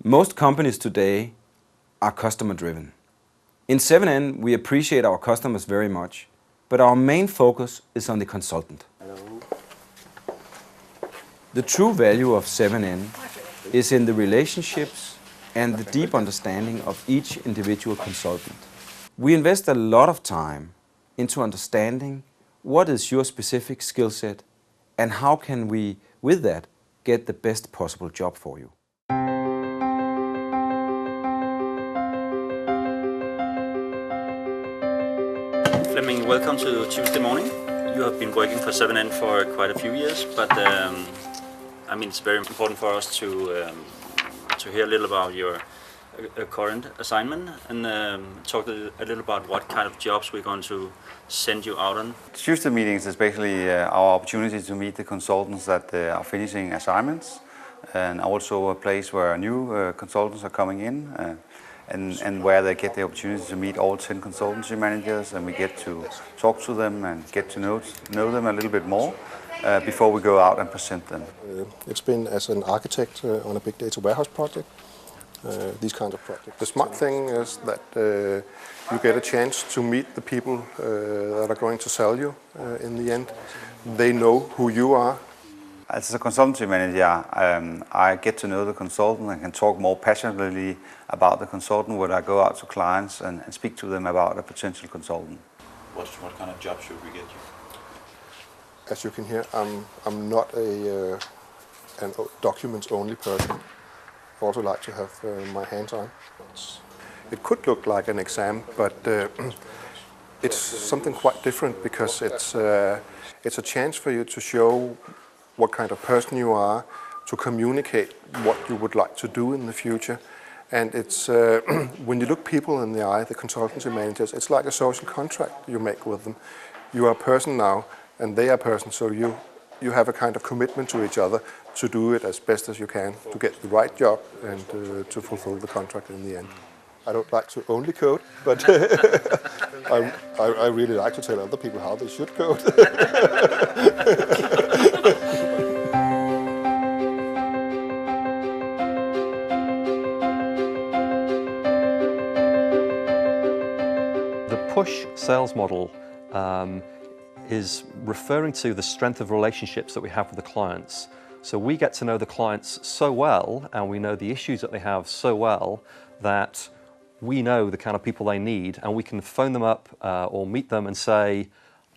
Most companies today are customer driven. In 7N, we appreciate our customers very much, but our main focus is on the consultant. Hello. The true value of 7N is in the relationships and the deep understanding of each individual consultant. We invest a lot of time into understanding what is your specific skill set and how can we, with that, get the best possible job for you. Flemming, welcome to Tuesday morning. You have been working for 7N for quite a few years, but I mean, it's very important for us to hear a little about your current assignment and talk a little about what kind of jobs we're going to send you out on. Tuesday meetings is basically our opportunity to meet the consultants that are finishing assignments, and also a place where new consultants are coming in and where they get the opportunity to meet all 10 consultancy managers, and we get to talk to them and get to know them a little bit more before we go out and present them. It's been as an architect on a big data warehouse project, these kinds of projects. The smart thing is that you get a chance to meet the people that are going to sell you in the end. They know who you are. As a consultancy manager, I get to know the consultant and can talk more passionately about the consultant when I go out to clients and speak to them about a potential consultant. What kind of job should we get you? As you can hear, I'm not an documents-only person. I also like to have my hands on. It could look like an exam, but it's something quite different because it's a chance for you to show what kind of person you are, to communicate what you would like to do in the future. And it's when you look people in the eye, the consultancy managers, it's like a social contract you make with them. You are a person now, and they are a person, so you have a kind of commitment to each other to do it as best as you can, to get the right job and to fulfill the contract in the end. I don't like to only code, but I really like to tell other people how they should code. The push sales model is referring to the strength of relationships that we have with the clients. So we get to know the clients so well, and we know the issues that they have so well, that we know the kind of people they need, and we can phone them up or meet them and say,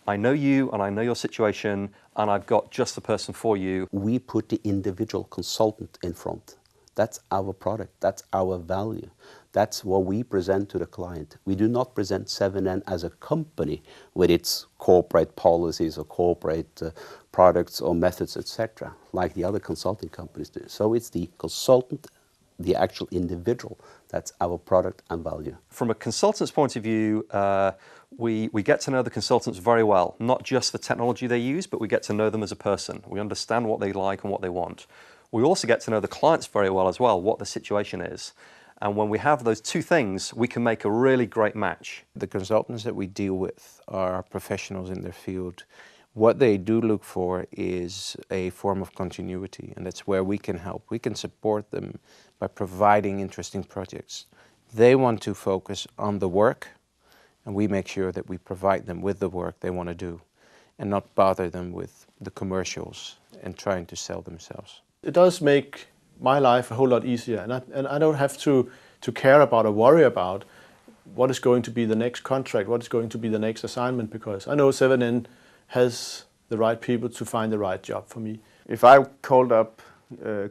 I know you and I know your situation and I've got just the person for you. We put the individual consultant in front. That's our product, that's our value. That's what we present to the client. We do not present 7N as a company with its corporate policies or corporate products or methods, etc., like the other consulting companies do. So it's the consultant, the actual individual, that's our product and value. From a consultant's point of view, we get to know the consultants very well, not just the technology they use, but we get to know them as a person. We understand what they like and what they want. We also get to know the clients very well as well, what the situation is. And when we have those two things, we can make a really great match. The consultants that we deal with are professionals in their field. What they do look for is a form of continuity, and that's where we can help. We can support them by providing interesting projects. They want to focus on the work, and we make sure that we provide them with the work they want to do and not bother them with the commercials and trying to sell themselves. It does make my life a whole lot easier, and I don't have to care about or worry about what is going to be the next contract, what is going to be the next assignment, because I know 7N has the right people to find the right job for me. If I called up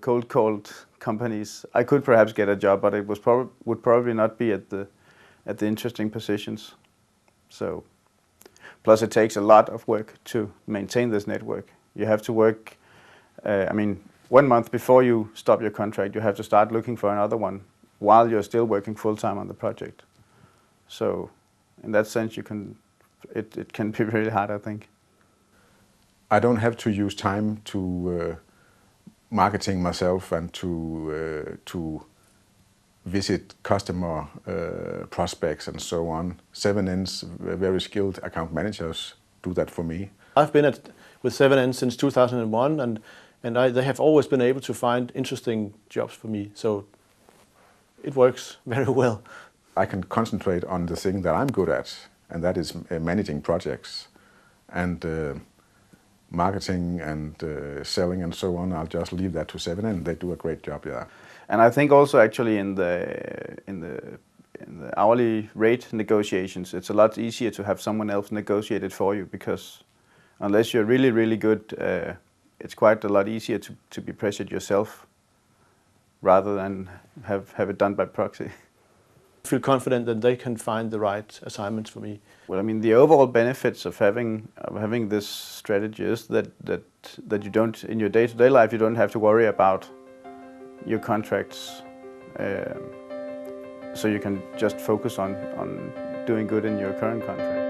cold companies, I could perhaps get a job, but it would probably not be at the interesting positions. So, plus it takes a lot of work to maintain this network. You have to work, 1 month before you stop your contract, you have to start looking for another one while you're still working full-time on the project. So in that sense, it can be really hard, I think. I don't have to use time to marketing myself and to visit customer prospects and so on. 7N's very skilled account managers do that for me. I've been with 7N since 2001, and they have always been able to find interesting jobs for me. So it works very well. I can concentrate on the thing that I'm good at, and that is managing projects. And marketing and selling and so on, I'll just leave that to 7N. They do a great job, yeah. And I think also actually in the hourly rate negotiations, it's a lot easier to have someone else negotiate it for you, because unless you're really, really good, it's quite a lot easier to be pressured yourself rather than have it done by proxy. I feel confident that they can find the right assignments for me. Well, I mean, the overall benefits of having this strategy is that you don't, in your day-to-day life, you don't have to worry about your contracts, so you can just focus on doing good in your current contract.